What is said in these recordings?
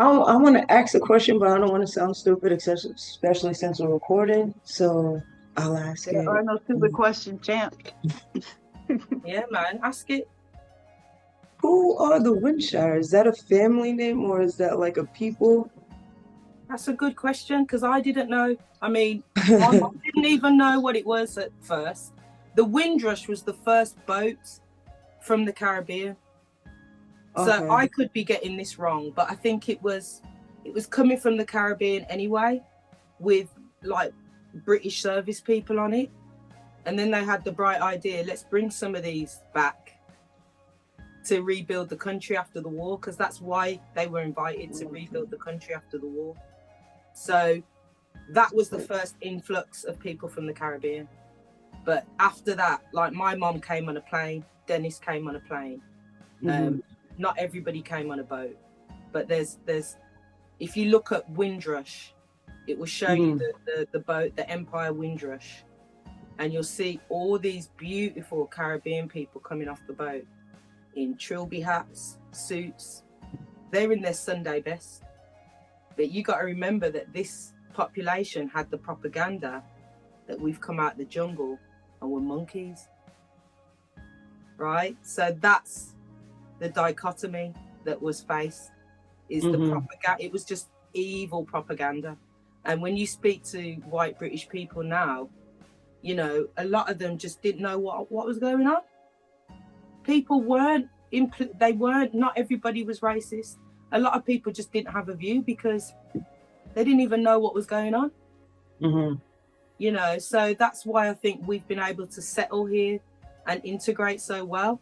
I want to ask a question, but I don't want to sound stupid, especially since we're recording. So I'll ask There are it. no stupid questions, champ. Yeah, man, ask it. Who are the Windshire? Is that a family name or is that like a people? That's a good question because I didn't know. I mean, my mom didn't even know what it was at first. The Windrush was the first boat from the Caribbean. So Okay. I could be getting this wrong, but I think it was coming from the Caribbean anyway, with like British service people on it. And then they had the bright idea, let's bring some of these back to rebuild the country after the war, because that's why they were invited to rebuild the country after the war. So that was the first influx of people from the Caribbean. But after that, like my mom came on a plane, Dennis came on a plane. Not everybody came on a boat, but there's if you look at Windrush, it will show you the boat, the Empire Windrush, and you'll see all these beautiful Caribbean people coming off the boat in trilby hats, suits. They're in their Sunday best. But you got to remember that this population had the propaganda that we've come out of the jungle and we're monkeys, right? So that's the dichotomy that was faced, is the propaganda. It was just evil propaganda. And when you speak to white British people now, you know, a lot of them just didn't know what was going on. People weren't, not everybody was racist. A lot of people just didn't have a view because they didn't even know what was going on. You know, so that's why I think we've been able to settle here and integrate so well,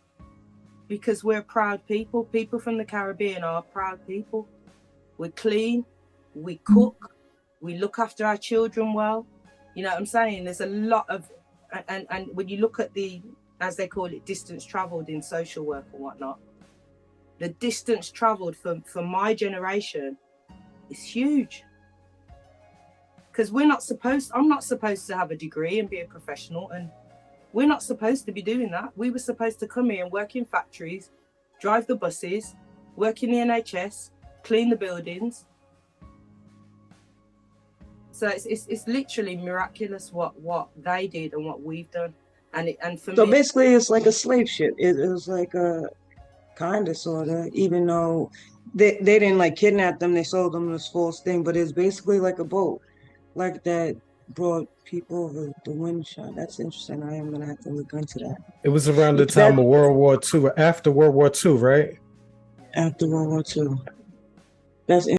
because we're proud people. People from the Caribbean are proud people. We're clean, we cook, we look after our children well. You know what I'm saying? There's a lot of, and when you look at the, as they call it, distance traveled in social work and whatnot, the distance traveled for my generation is huge. Because I'm not supposed to have a degree and be a professional, and we're not supposed to be doing that. We were supposed to come here and work in factories, drive the buses, work in the NHS, clean the buildings. So it's literally miraculous what they did and what we've done. And for So me, basically, it's like a slave ship. It was like a kind of, sort of, even though they didn't like kidnap them, they sold them this false thing, but it's basically like a boat, like that brought people over the wind shot. That's interesting. I am gonna have to look into that. It was around the That time of World War II, after World War II, right? after World War II. That's